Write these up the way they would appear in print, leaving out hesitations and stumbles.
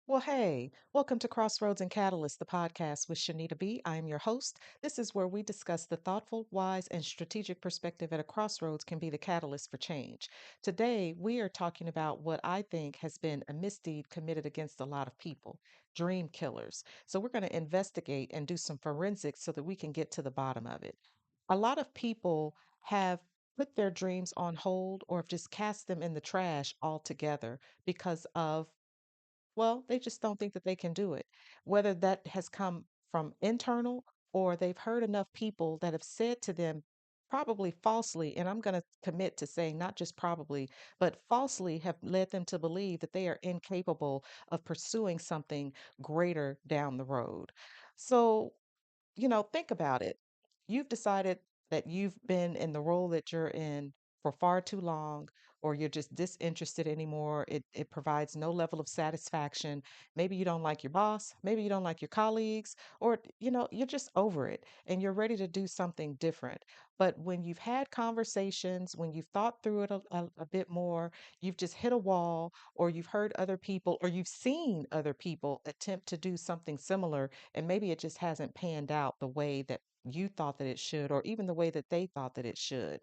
Well, hey, welcome to Crossroads and Catalyst, the podcast with Shanita B. I am your host. This is where we discuss the thoughtful, wise, and strategic perspective at a crossroads can be the catalyst for change. Today, we are talking about what I think has been a misdeed committed against a lot of people, dream killers. So, we're going to investigate and do some forensics so that we can get to the bottom of it. A lot of people have put their dreams on hold or have just cast them in the trash altogether because of they just don't think that they can do it. Whether that has come from internal or they've heard enough people that have said to them, probably falsely, and I'm going to commit to saying not just probably, but falsely have led them to believe that they are incapable of pursuing something greater down the road. So, think about it. You've decided that you've been in the role that you're in for far too long, or you're just disinterested anymore. It provides no level of satisfaction. Maybe you don't like your boss, maybe you don't like your colleagues, or you're just over it and you're ready to do something different. But when you've had conversations, when you've thought through it a bit more, you've just hit a wall, or you've heard other people, or you've seen other people attempt to do something similar and maybe it just hasn't panned out the way that you thought that it should, or even the way that they thought that it should.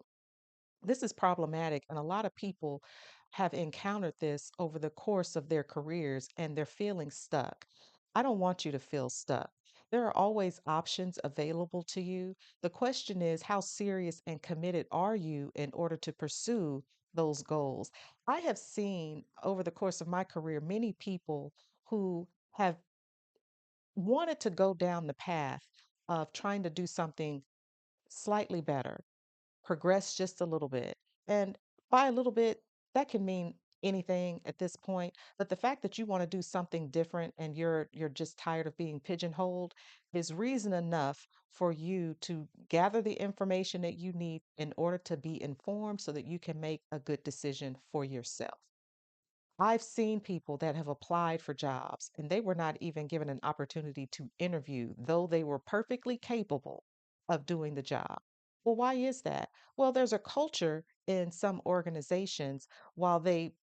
This is problematic, and a lot of people have encountered this over the course of their careers and they're feeling stuck. I don't want you to feel stuck. There are always options available to you. The question is, how serious and committed are you in order to pursue those goals? I have seen over the course of my career many people who have wanted to go down the path of trying to do something slightly better, progress just a little bit. And by a little bit, that can mean anything at this point, but the fact that you want to do something different and you're just tired of being pigeonholed is reason enough for you to gather the information that you need in order to be informed so that you can make a good decision for yourself. I've seen people that have applied for jobs and they were not even given an opportunity to interview, though they were perfectly capable of doing the job. Well, why is that? Well, there's a culture in some organizations while they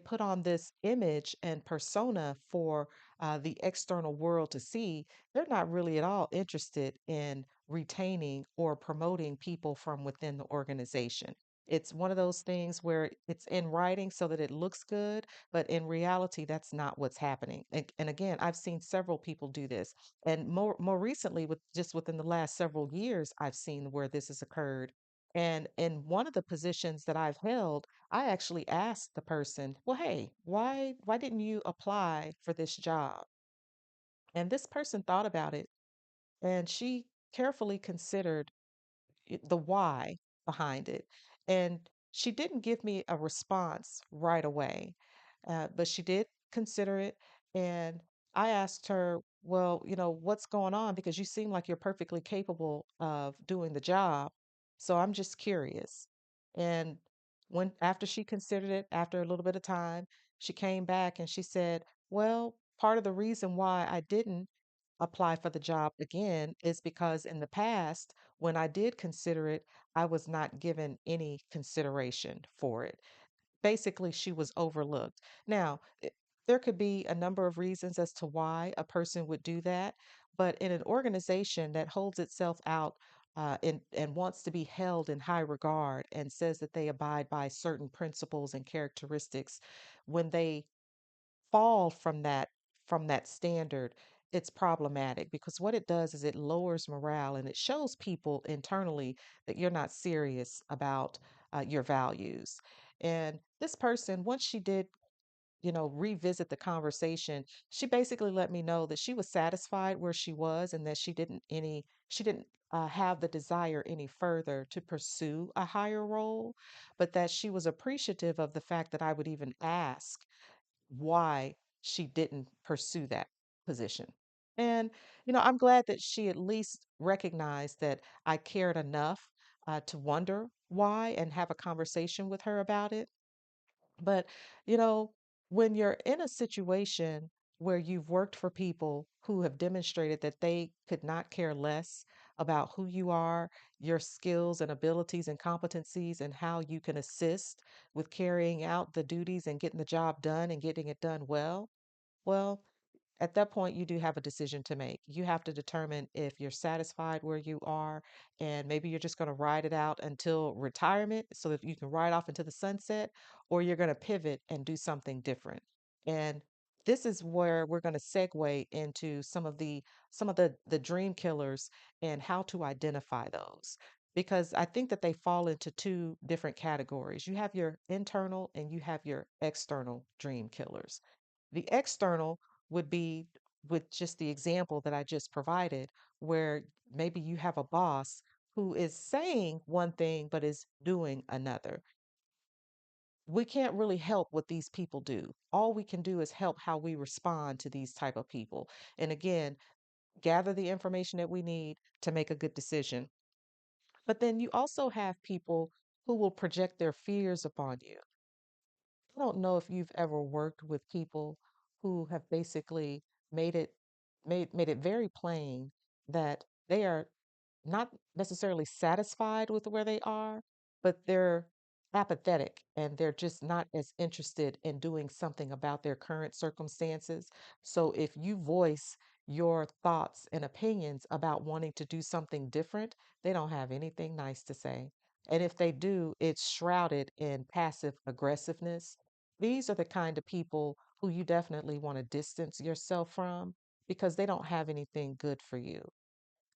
put on this image and persona for the external world to see, they're not really at all interested in retaining or promoting people from within the organization. It's one of those things where it's in writing so that it looks good, but in reality, that's not what's happening. And again, I've seen several people do this. And more recently, with just within the last several years, I've seen where this has occurred. And in one of the positions that I've held, I actually asked the person, well, hey, why didn't you apply for this job? And this person thought about it and she carefully considered the why behind it. And she didn't give me a response right away, but she did consider it. And I asked her, well, what's going on? Because you seem like you're perfectly capable of doing the job. So I'm just curious. And when after she considered it, after a little bit of time, she came back and she said, well, part of the reason why I didn't apply for the job again is because in the past, when I did consider it, I was not given any consideration for it. Basically, she was overlooked. Now, there could be a number of reasons as to why a person would do that, but in an organization that holds itself out and wants to be held in high regard and says that they abide by certain principles and characteristics, when they fall from that standard, it's problematic because what it does is it lowers morale and it shows people internally that you're not serious about your values. And this person, once she did, revisit the conversation, she basically let me know that she was satisfied where she was and that she didn't have the desire any further to pursue a higher role, but that she was appreciative of the fact that I would even ask why she didn't pursue that position. And, I'm glad that she at least recognized that I cared enough to wonder why and have a conversation with her about it. But, you know, when you're in a situation where you've worked for people who have demonstrated that they could not care less about who you are, your skills and abilities and competencies, and how you can assist with carrying out the duties and getting the job done and getting it done well, At that point, you do have a decision to make. You have to determine if you're satisfied where you are, and maybe you're just going to ride it out until retirement so that you can ride off into the sunset, or you're going to pivot and do something different. And this is where we're going to segue into some of the dream killers and how to identify those. Because I think that they fall into two different categories. You have your internal and you have your external dream killers. The external would be with just the example that I just provided, where maybe you have a boss who is saying one thing but is doing another. We can't really help what these people do. All we can do is help how we respond to these type of people. And again, gather the information that we need to make a good decision. But then you also have people who will project their fears upon you. I don't know if you've ever worked with people who have basically made it made it very plain that they are not necessarily satisfied with where they are, but they're apathetic and they're just not as interested in doing something about their current circumstances. So if you voice your thoughts and opinions about wanting to do something different, they don't have anything nice to say. And if they do, it's shrouded in passive aggressiveness. These are the kind of people who you definitely want to distance yourself from because they don't have anything good for you.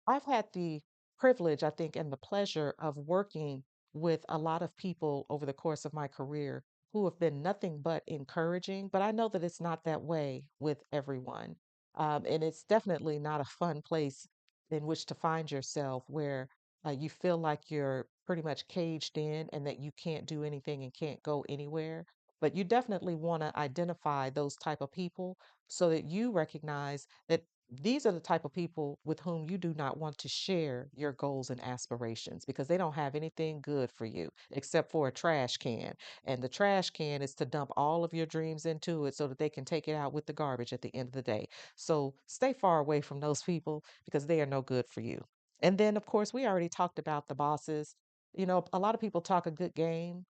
I've had the privilege, I think, and the pleasure of working with a lot of people over the course of my career who have been nothing but encouraging, but I know that it's not that way with everyone. And it's definitely not a fun place in which to find yourself where you feel like you're pretty much caged in and that you can't do anything and can't go anywhere. But you definitely want to identify those type of people so that you recognize that these are the type of people with whom you do not want to share your goals and aspirations because they don't have anything good for you except for a trash can. And the trash can is to dump all of your dreams into it so that they can take it out with the garbage at the end of the day. So stay far away from those people because they are no good for you. And then, of course, we already talked about the bosses. You know, a lot of people talk a good game,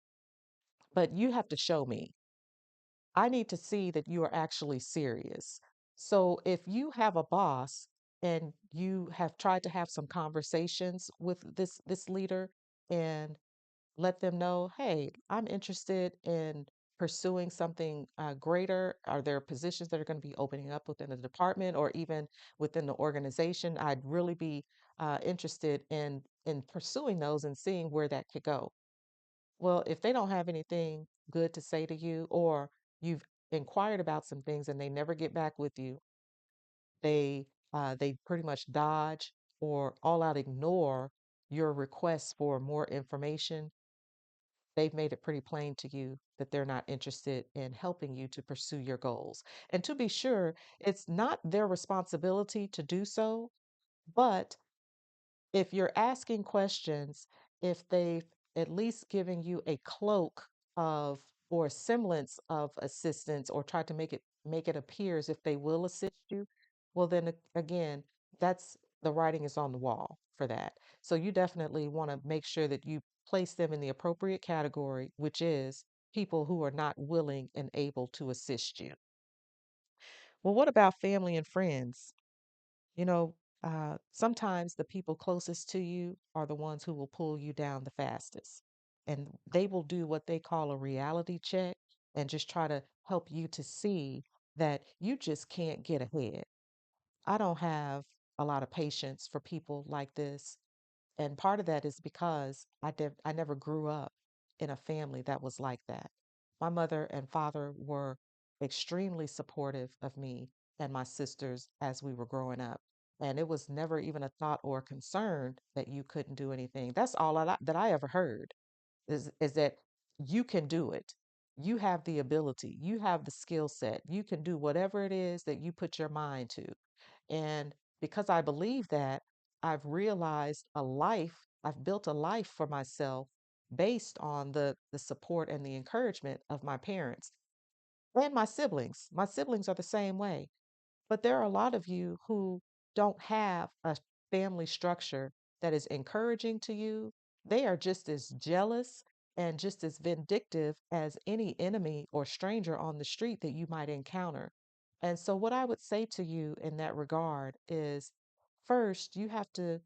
but you have to show me. I need to see that you are actually serious. So if you have a boss and you have tried to have some conversations with this leader and let them know, hey, I'm interested in pursuing something greater. Are there positions that are going to be opening up within the department or even within the organization? I'd really be interested in pursuing those and seeing where that could go. Well, if they don't have anything good to say to you, or you've inquired about some things and they never get back with you, they pretty much dodge or all out ignore your requests for more information. They've made it pretty plain to you that they're not interested in helping you to pursue your goals. And to be sure, it's not their responsibility to do so, but if you're asking questions, if they've at least given you a cloak of or a semblance of assistance or try to make it appear as if they will assist you, well then again, that's the writing is on the wall for that. So you definitely want to make sure that you place them in the appropriate category, which is people who are not willing and able to assist you. Well, what about family and friends? You know, sometimes the people closest to you are the ones who will pull you down the fastest. And they will do what they call a reality check and just try to help you to see that you just can't get ahead. I don't have a lot of patience for people like this. And part of that is because I never grew up in a family that was like that. My mother and father were extremely supportive of me and my sisters as we were growing up. And it was never even a thought or a concern that you couldn't do anything. That's all that I ever heard is that you can do it. You have the ability, you have the skill set, you can do whatever it is that you put your mind to. And because I believe that, I've realized I've built a life for myself based on the support and the encouragement of my parents and my siblings. My siblings are the same way. But there are a lot of you who don't have a family structure that is encouraging to you. They are just as jealous and just as vindictive as any enemy or stranger on the street that you might encounter. And so, what I would say to you in that regard is first, you have to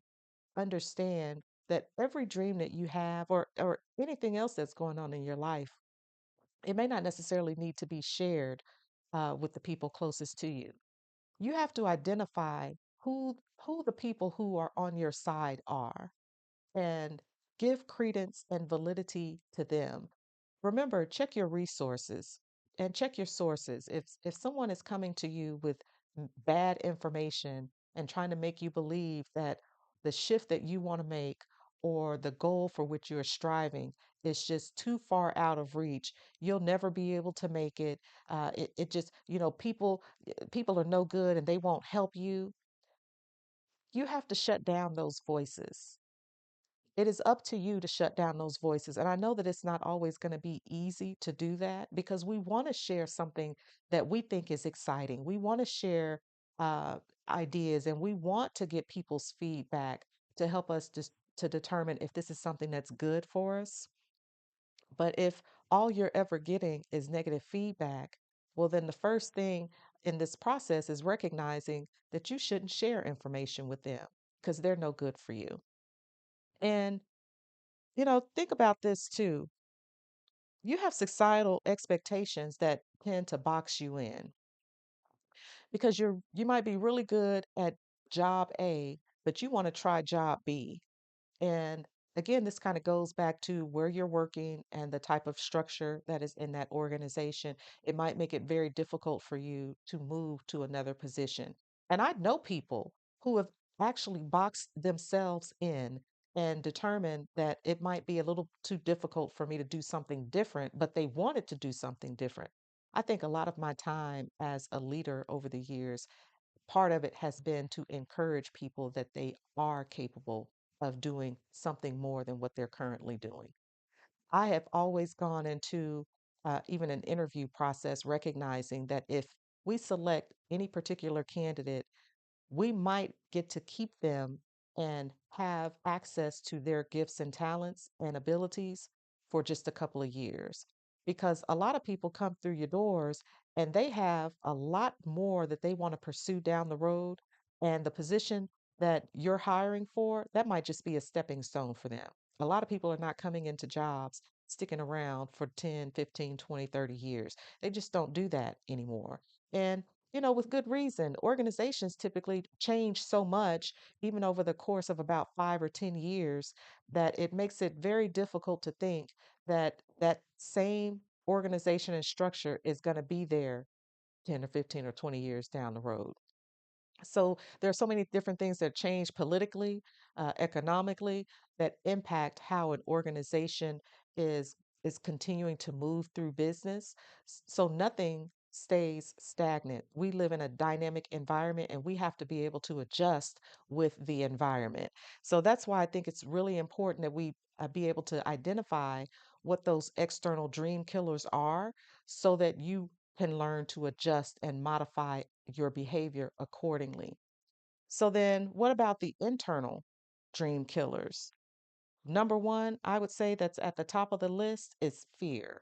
understand that every dream that you have, or anything else that's going on in your life, it may not necessarily need to be shared with the people closest to you. You have to identify who the people who are on your side are and give credence and validity to them. Remember, check your resources and check your sources. If someone is coming to you with bad information and trying to make you believe that the shift that you want to make or the goal for which you're striving is just too far out of reach, you'll never be able to make it. It just, people are no good and they won't help you. You have to shut down those voices. It is up to you to shut down those voices. And I know that it's not always going to be easy to do that because we want to share something that we think is exciting. We want to share uh, ideas and we want to get people's feedback to help us to determine if this is something that's good for us. But if all you're ever getting is negative feedback, well, then the first thing in this process is recognizing that you shouldn't share information with them because they're no good for you. And think about this too. You have societal expectations that tend to box you in because you might be really good at job A, but you want to try job B. And again, this kind of goes back to where you're working and the type of structure that is in that organization. It might make it very difficult for you to move to another position. And I know people who have actually boxed themselves in and determined that it might be a little too difficult for me to do something different, but they wanted to do something different. I think a lot of my time as a leader over the years, part of it has been to encourage people that they are capable of doing something more than what they're currently doing. I have always gone into even an interview process recognizing that if we select any particular candidate, we might get to keep them and have access to their gifts and talents and abilities for just a couple of years. Because a lot of people come through your doors and they have a lot more that they want to pursue down the road. And the position that you're hiring for, that might just be a stepping stone for them. A lot of people are not coming into jobs sticking around for 10, 15, 20, 30 years. They just don't do that anymore. And with good reason. Organizations typically change so much, even over the course of about 5 or 10 years, that it makes it very difficult to think that that same organization and structure is going to be there 10 or 15 or 20 years down the road. So there are so many different things that change politically, economically, that impact how an organization is is continuing to move through business. So nothing stays stagnant. We live in a dynamic environment and we have to be able to adjust with the environment. So that's why I think it's really important that we be able to identify what those external dream killers are so that you can learn to adjust and modify your behavior accordingly. So, then what about the internal dream killers? Number one, I would say that's at the top of the list is fear.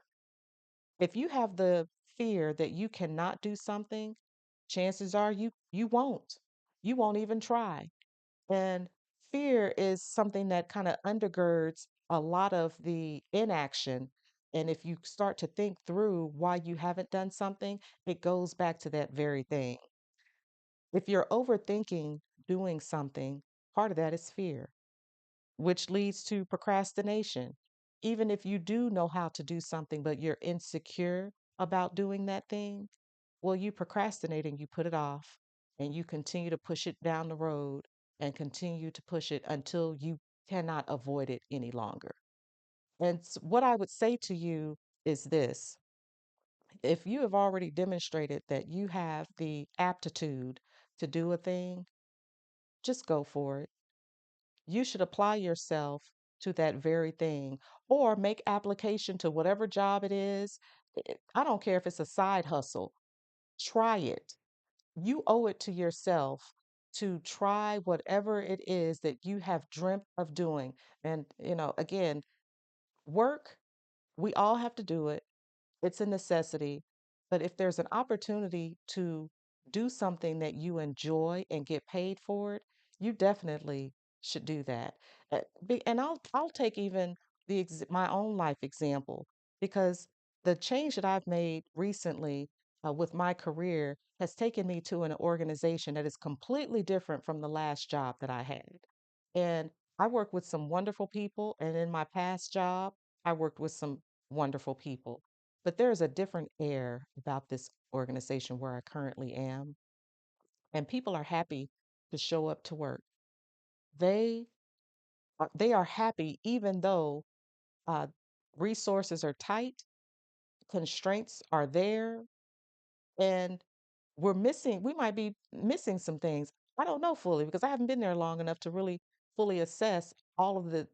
If you have the fear that you cannot do something, chances are you won't. You won't even try. And fear is something that kind of undergirds a lot of the inaction. And if you start to think through why you haven't done something, it goes back to that very thing. If you're overthinking doing something, part of that is fear, which leads to procrastination. Even if you do know how to do something, but you're insecure about doing that thing, well, you procrastinate and you put it off and you continue to push it down the road and continue to push it until you cannot avoid it any longer. And what I would say to you is this: if you have already demonstrated that you have the aptitude to do a thing, just go for it. You should apply yourself to that very thing or make application to whatever job it is. I don't care if it's a side hustle, try it. You owe it to yourself to try whatever it is that you have dreamt of doing. And, again, work, we all have to do it. It's a necessity. But if there's an opportunity to do something that you enjoy and get paid for it, you definitely should do that. And I'll take even my own life example, because the change that I've made recently with my career has taken me to an organization that is completely different from the last job that I had. And I work with some wonderful people, and in my past job, I worked with some wonderful people. But there's a different air about this organization where I currently am, and people are happy to show up to work. They they are happy even though uh, resources are tight, constraints are there, and we might be missing some things. I don't know fully because I haven't been there long enough to really fully assess all of the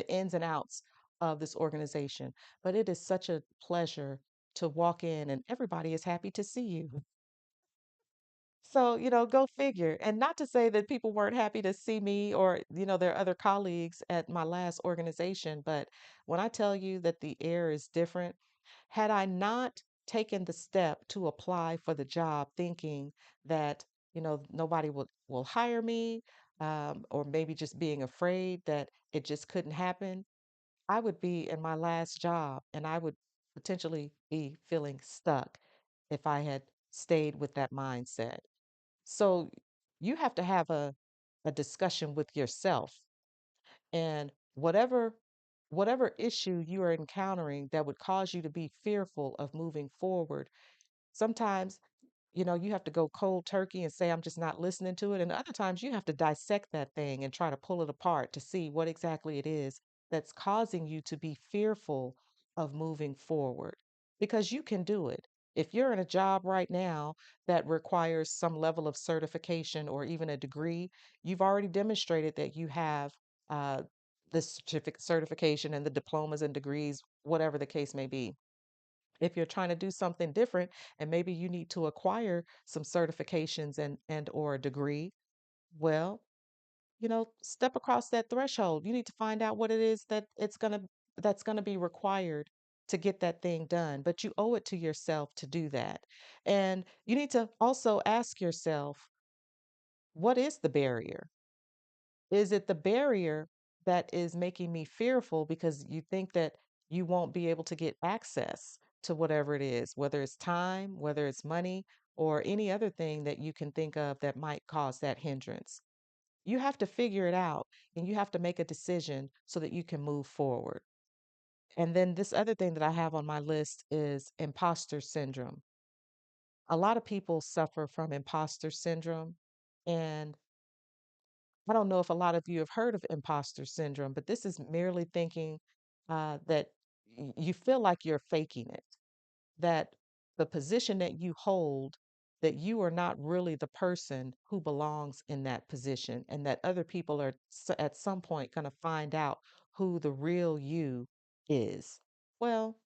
ins and outs of this organization. But it is such a pleasure to walk in and everybody is happy to see you. So, go figure. And not to say that people weren't happy to see me or, their other colleagues at my last organization, but when I tell you that the air is different, had I not taken the step to apply for the job thinking that, nobody will hire me, or maybe just being afraid that it just couldn't happen, I would be in my last job and I would potentially be feeling stuck if I had stayed with that mindset. So you have to have a discussion with yourself, and whatever issue you are encountering that would cause you to be fearful of moving forward. Sometimes, you have to go cold turkey and say, I'm just not listening to it. And other times you have to dissect that thing and try to pull it apart to see what exactly it is that's causing you to be fearful of moving forward, because you can do it. If you're in a job right now that requires some level of certification or even a degree, you've already demonstrated that you have uh, the certification and the diplomas and degrees, whatever the case may be. If you're trying to do something different and maybe you need to acquire some certifications and or a degree, well, step across that threshold. You need to find out what it is that's going to be required to get that thing done, but you owe it to yourself to do that. And you need to also ask yourself, what is the barrier? Is it the barrier that is making me fearful because you think that you won't be able to get access to whatever it is, whether it's time, whether it's money, or any other thing that you can think of that might cause that hindrance? You have to figure it out and you have to make a decision so that you can move forward. And then this other thing that I have on my list is imposter syndrome. A lot of people suffer from imposter syndrome, and I don't know if a lot of you have heard of imposter syndrome, but this is merely thinking that you feel like you're faking it, that the position that you hold, that you are not really the person who belongs in that position, and that other people are at some point going to find out who the real you is. Well,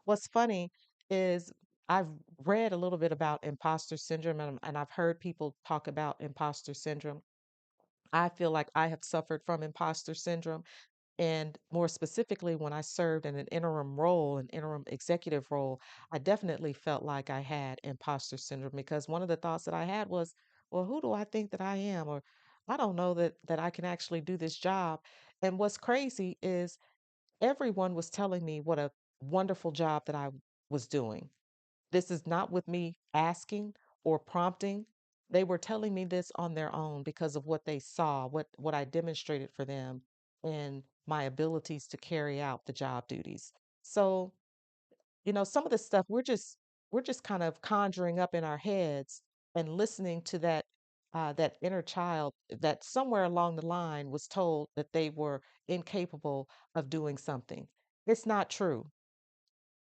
what's funny is I've read a little bit about imposter syndrome, and I've heard people talk about imposter syndrome. I feel like I have suffered from imposter syndrome. And more specifically, when I served in an interim role, an interim executive role, I definitely felt like I had imposter syndrome, because one of the thoughts that I had was, well, who do I think that I am? Or I don't know that I can actually do this job. And what's crazy is everyone was telling me what a wonderful job that I was doing. This is not with me asking or prompting. They were telling me this on their own because of what they saw, what I demonstrated for them, and my abilities to carry out the job duties. So, some of the stuff we're just kind of conjuring up in our heads and listening to that inner child that somewhere along the line was told that they were incapable of doing something. It's not true.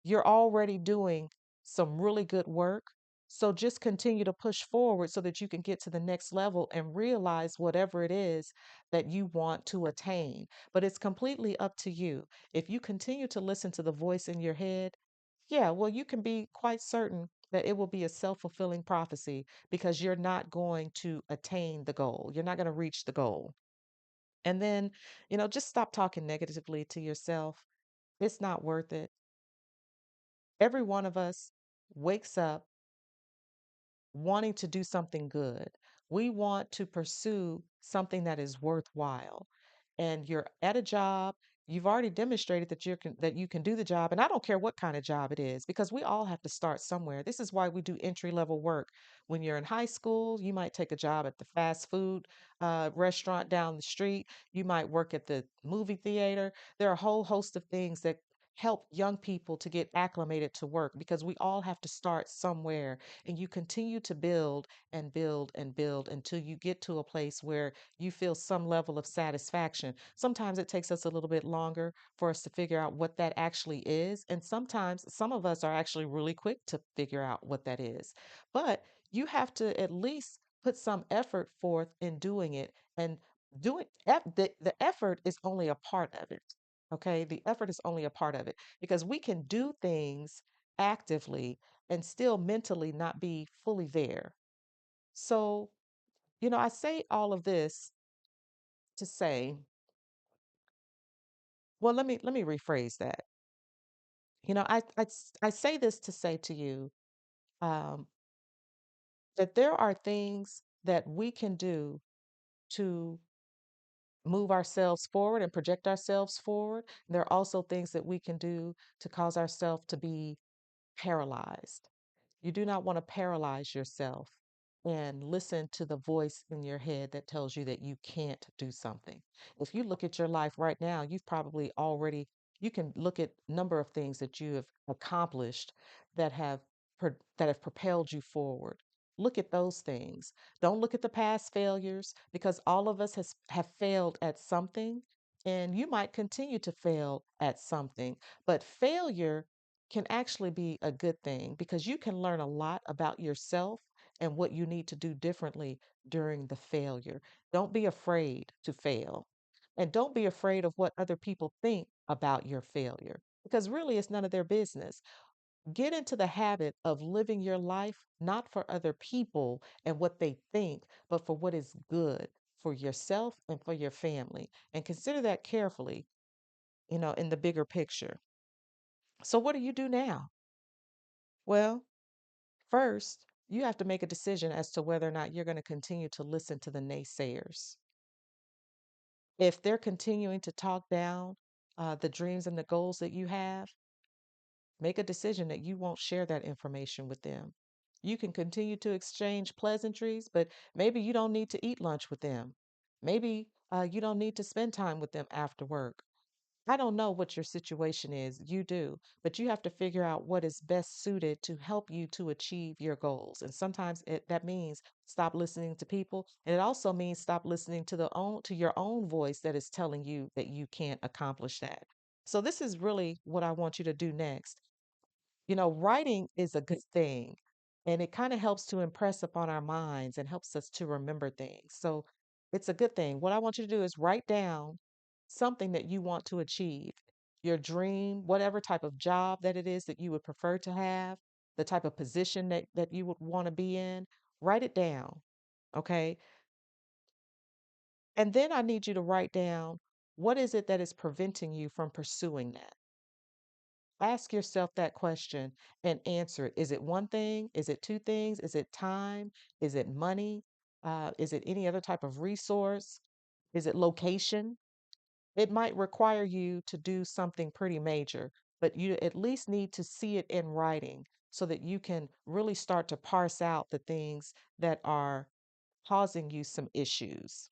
You're already doing some really good work. So just continue to push forward so that you can get to the next level and realize whatever it is that you want to attain. But it's completely up to you. If you continue to listen to the voice in your head, yeah, well, you can be quite certain that it will be a self-fulfilling prophecy, because you're not going to attain the goal. You're not going to reach the goal. And then, just stop talking negatively to yourself. It's not worth it. Every one of us wakes up wanting to do something good. We want to pursue something that is worthwhile. And you're at a job, you've already demonstrated that you can do the job, and I don't care what kind of job it is because we all have to start somewhere. This is why we do entry level work. When you're in high school, you might take a job at the fast food restaurant down the street. You might work at the movie theater. There are a whole host of things that help young people to get acclimated to work because we all have to start somewhere, and you continue to build and build and build until you get to a place where you feel some level of satisfaction. Sometimes it takes us a little bit longer for us to figure out what that actually is. And sometimes some of us are actually really quick to figure out what that is. But you have to at least put some effort forth in doing it. And the effort is only a part of it. Okay. The effort is only a part of it because we can do things actively and still mentally not be fully there. So, I say all of this to say, well, let me rephrase that. I say this to say to you um, that there are things that we can do to move ourselves forward and project ourselves forward. There are also things that we can do to cause ourselves to be paralyzed. You do not want to paralyze yourself and listen to the voice in your head that tells you that you can't do something. If you look at your life right now, you've probably already, you can look at number of things that you have accomplished that have that have propelled you forward. Look at those things. Don't look at the past failures because all of us have failed at something, and you might continue to fail at something. But failure can actually be a good thing because you can learn a lot about yourself and what you need to do differently during the failure. Don't be afraid to fail. And don't be afraid of what other people think about your failure because really it's none of their business. Get into the habit of living your life not for other people and what they think, but for what is good for yourself and for your family. And consider that carefully, in the bigger picture. So, what do you do now? Well, first, you have to make a decision as to whether or not you're going to continue to listen to the naysayers. If they're continuing to talk down the dreams and the goals that you have, make a decision that you won't share that information with them. You can continue to exchange pleasantries, but maybe you don't need to eat lunch with them. Maybe you don't need to spend time with them after work. I don't know what your situation is. You do, but you have to figure out what is best suited to help you to achieve your goals. And sometimes that means stop listening to people, and it also means stop listening to your own voice that is telling you that you can't accomplish that. So this is really what I want you to do next. Writing is a good thing, and it kind of helps to impress upon our minds and helps us to remember things. So it's a good thing. What I want you to do is write down something that you want to achieve, your dream, whatever type of job that it is that you would prefer to have, the type of position that you would want to be in. Write it down. Okay. And then I need you to write down what is it that is preventing you from pursuing that. Ask yourself that question and answer it. Is it one thing? Is it two things? Is it time? Is it money? Is it any other type of resource? Is it location? It might require you to do something pretty major, but you at least need to see it in writing so that you can really start to parse out the things that are causing you some issues.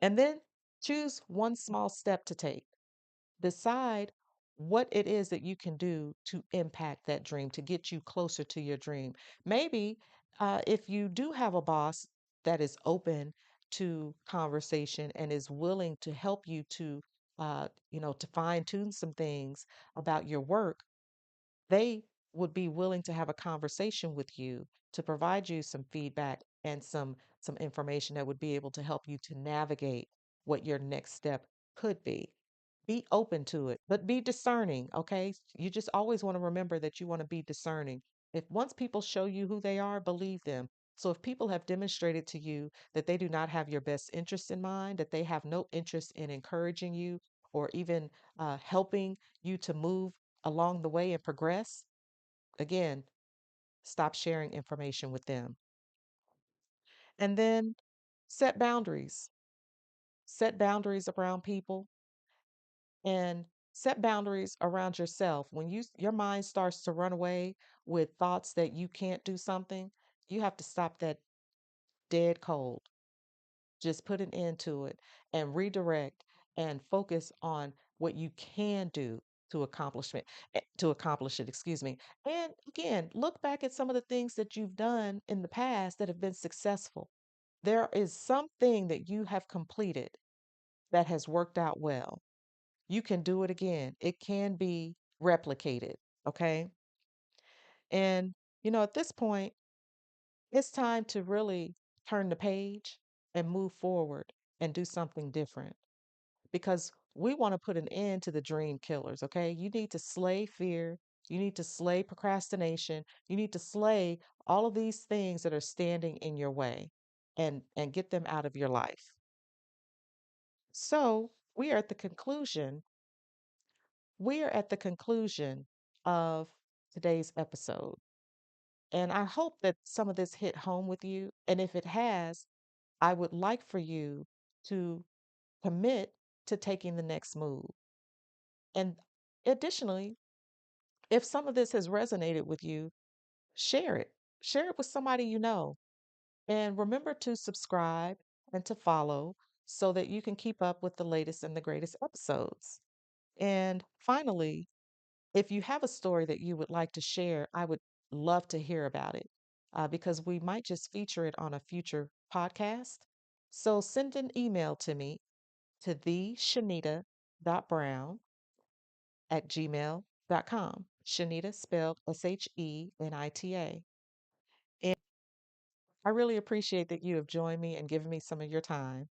And then choose one small step to take. Decide what it is that you can do to impact that dream, to get you closer to your dream. Maybe if you do have a boss that is open to conversation and is willing to help you to fine tune some things about your work, they would be willing to have a conversation with you to provide you some feedback and some information that would be able to help you to navigate what your next step could be. Be open to it, but be discerning, okay? You just always want to remember that you want to be discerning. If once people show you who they are, believe them. So if people have demonstrated to you that they do not have your best interest in mind, that they have no interest in encouraging you or even helping you to move along the way and progress, again, stop sharing information with them. And then set boundaries. Set boundaries around people and set boundaries around yourself. When your mind starts to run away with thoughts that you can't do something, you have to stop that dead cold. Just put an end to it and redirect and focus on what you can do to accomplish it, excuse me. And again, look back at some of the things that you've done in the past that have been successful. There is something that you have completed that has worked out well. You can do it again. It can be replicated, okay? And at this point, it's time to really turn the page and move forward and do something different because we want to put an end to the dream killers, okay? You need to slay fear. You need to slay procrastination. You need to slay all of these things that are standing in your way and get them out of your life. So, we are at the conclusion. We are at the conclusion of today's episode. And I hope that some of this hit home with you. And if it has, I would like for you to commit to taking the next move. And additionally, if some of this has resonated with you, share it. Share it with somebody you know. And remember to subscribe and to follow so that you can keep up with the latest and the greatest episodes. And finally, if you have a story that you would like to share, I would love to hear about it because we might just feature it on a future podcast. So send an email to me to theshanita.brown@gmail.com. Shanita spelled Shenita. And I really appreciate that you have joined me and given me some of your time.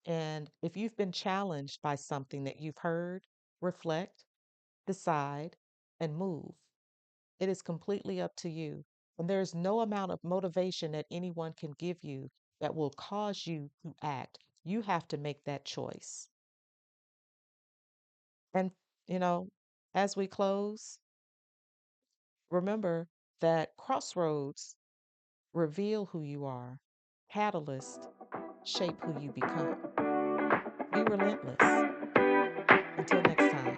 And if you've been challenged by something that you've heard, reflect, decide, and move. It is completely up to you. And there is no amount of motivation that anyone can give you that will cause you to act. You have to make that choice. And, you know, as we close, remember that crossroads reveal who you are, catalyst shape who you become. Be relentless. Until next time.